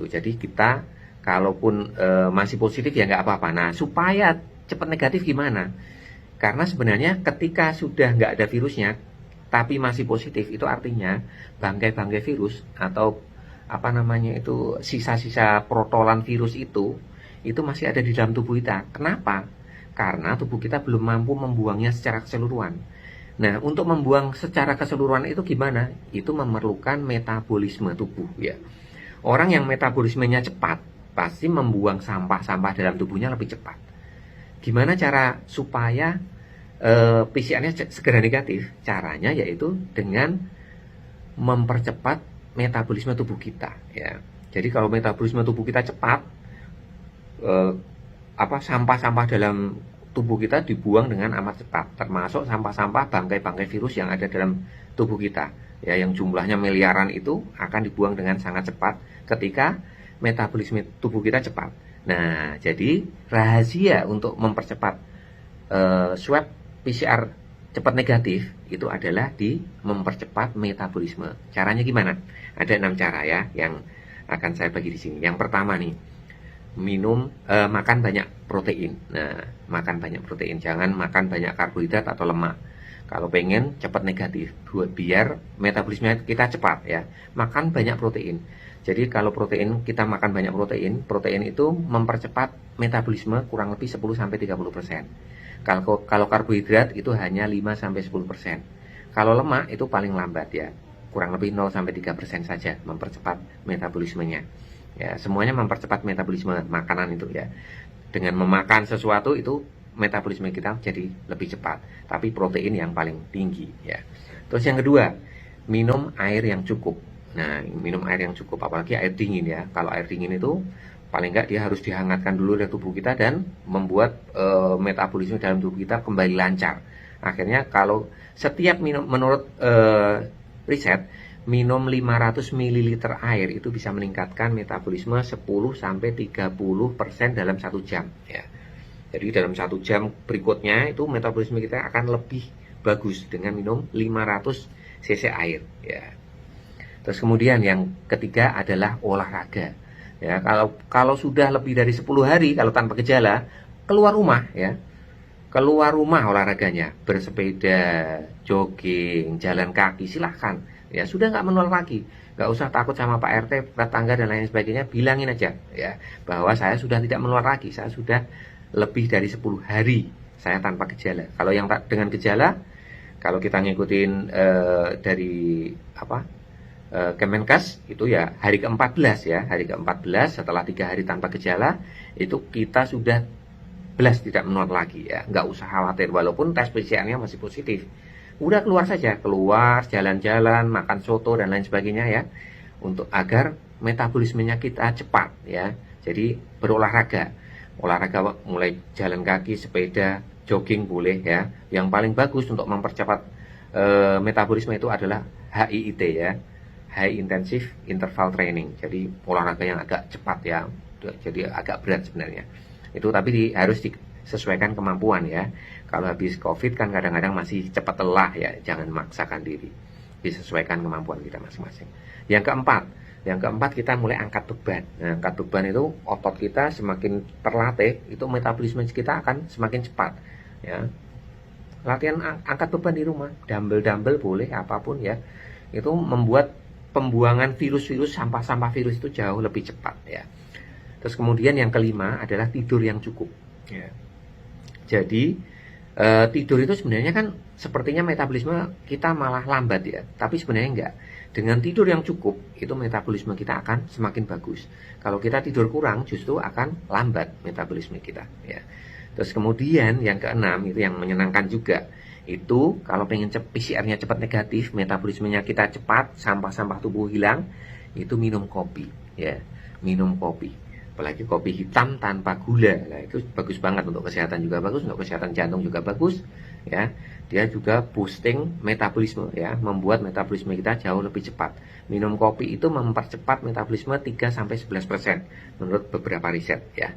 gitu. Jadi kita kalaupun masih positif ya nggak apa-apa. Nah, supaya cepat negatif gimana? Karena sebenarnya ketika sudah nggak ada virusnya, tapi masih positif, itu artinya bangkai-bangkai virus atau apa namanya itu sisa-sisa protolan virus itu masih ada di dalam tubuh kita. Kenapa? Karena tubuh kita belum mampu membuangnya secara keseluruhan. Nah, untuk membuang secara keseluruhan itu gimana? Itu memerlukan metabolisme tubuh ya. Orang yang metabolismenya cepat pasti membuang sampah-sampah dalam tubuhnya lebih cepat. Gimana cara supaya PCR-nya segera negatif? Caranya yaitu dengan mempercepat metabolisme tubuh kita ya. Jadi kalau metabolisme tubuh kita cepat, sampah-sampah dalam tubuh kita dibuang dengan amat cepat, termasuk sampah-sampah bangkai-bangkai virus yang ada dalam tubuh kita ya, yang jumlahnya miliaran itu akan dibuang dengan sangat cepat ketika metabolisme tubuh kita cepat. Nah, jadi rahasia untuk mempercepat swab PCR cepat negatif itu adalah di mempercepat metabolisme. Caranya gimana? Ada 6 cara ya yang akan saya bagi di sini. Yang pertama nih, makan banyak protein. Nah, makan banyak protein, jangan makan banyak karbohidrat atau lemak. Kalau pengen cepat negatif, biar metabolisme kita cepat ya, makan banyak protein. Jadi kalau kita makan banyak protein itu mempercepat metabolisme kurang lebih 10-30%. Kalau karbohidrat itu hanya 5-10%. Kalau lemak itu paling lambat ya, kurang lebih 0-3% saja mempercepat metabolismenya. Ya, semuanya mempercepat metabolisme makanan itu ya. Dengan memakan sesuatu itu metabolisme kita jadi lebih cepat, tapi protein yang paling tinggi ya. Terus yang kedua, minum air yang cukup. Nah, minum air yang cukup, apalagi air dingin ya. Kalau air dingin itu paling enggak dia harus dihangatkan dulu dari tubuh kita dan membuat metabolisme dalam tubuh kita kembali lancar. Akhirnya kalau setiap minum, menurut riset, minum 500 ml air itu bisa meningkatkan metabolisme 10-30% dalam 1 jam ya. Jadi dalam 1 jam berikutnya itu metabolisme kita akan lebih bagus dengan minum 500 cc air ya. Terus kemudian yang ketiga adalah olahraga. Ya, kalau sudah lebih dari 10 hari kalau tanpa gejala, keluar rumah ya. Keluar rumah olahraganya, bersepeda, jogging, jalan kaki, silahkan. Ya, sudah nggak menular lagi. Nggak usah takut sama Pak RT, tetangga dan lain sebagainya, bilangin aja ya bahwa saya sudah tidak menular lagi. Saya sudah lebih dari 10 hari saya tanpa gejala. Kalau yang dengan gejala, kalau kita ngikutin dari Kemenkes itu ya hari ke-14 ya, hari ke-14 setelah 3 hari tanpa gejala itu kita sudah belas tidak menular lagi ya, nggak usah khawatir walaupun tes PCR-nya masih positif. Udah keluar saja, keluar jalan-jalan, makan soto dan lain sebagainya ya, untuk agar metabolismenya kita cepat ya. Jadi olahraga mulai jalan kaki, sepeda, jogging boleh ya. Yang paling bagus untuk mempercepat metabolisme itu adalah HIIT ya, High Intensive Interval Training. Jadi olahraga yang agak cepat ya, jadi agak berat sebenarnya. Itu tapi harus disesuaikan kemampuan ya. Kalau habis COVID kan kadang-kadang masih cepat lelah ya, jangan memaksakan diri. Disesuaikan kemampuan kita masing-masing. Yang keempat kita mulai angkat beban. Nah, angkat beban itu otot kita semakin terlatih, itu metabolisme kita akan semakin cepat ya. Latihan angkat beban di rumah, dumbbell boleh, apapun ya. Itu membuat pembuangan virus-virus, sampah-sampah virus itu jauh lebih cepat ya. Terus kemudian yang kelima adalah tidur yang cukup ya. Jadi tidur itu sebenarnya kan sepertinya metabolisme kita malah lambat ya, tapi sebenarnya enggak. Dengan tidur yang cukup itu metabolisme kita akan semakin bagus. Kalau kita tidur kurang justru akan lambat metabolisme kita ya. Terus kemudian yang keenam itu yang menyenangkan juga. Itu kalau pengen PCR-nya cepat negatif, metabolismenya kita cepat, sampah-sampah tubuh hilang, itu minum kopi ya. Minum kopi, apalagi kopi hitam tanpa gula. Nah, itu bagus banget, untuk kesehatan juga bagus, untuk kesehatan jantung juga bagus ya. Dia juga boosting metabolisme ya, membuat metabolisme kita jauh lebih cepat. Minum kopi itu mempercepat metabolisme 3-11% menurut beberapa riset ya.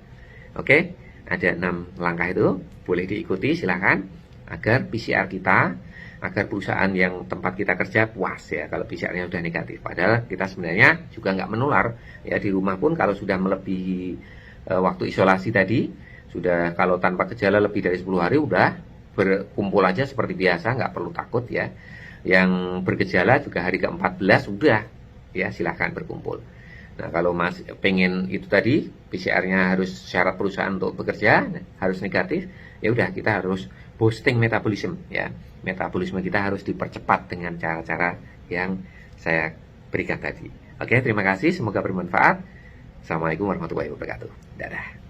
Oke, ada 6 langkah itu, boleh diikuti silahkan, agar PCR kita agar perusahaan yang tempat kita kerja puas ya kalau PCR-nya sudah negatif. Padahal kita sebenarnya juga nggak menular ya, di rumah pun kalau sudah melebihi waktu isolasi tadi, sudah kalau tanpa gejala lebih dari 10 hari udah berkumpul aja seperti biasa, nggak perlu takut ya. Yang bergejala juga hari ke-14 udah ya silahkan berkumpul. Nah kalau Mas pengen itu tadi PCR-nya harus syarat perusahaan untuk bekerja harus negatif, ya udah kita harus boosting metabolisme ya. Metabolisme kita harus dipercepat dengan cara-cara yang saya berikan tadi. Oke, terima kasih, semoga bermanfaat. Assalamualaikum warahmatullahi wabarakatuh. Dadah.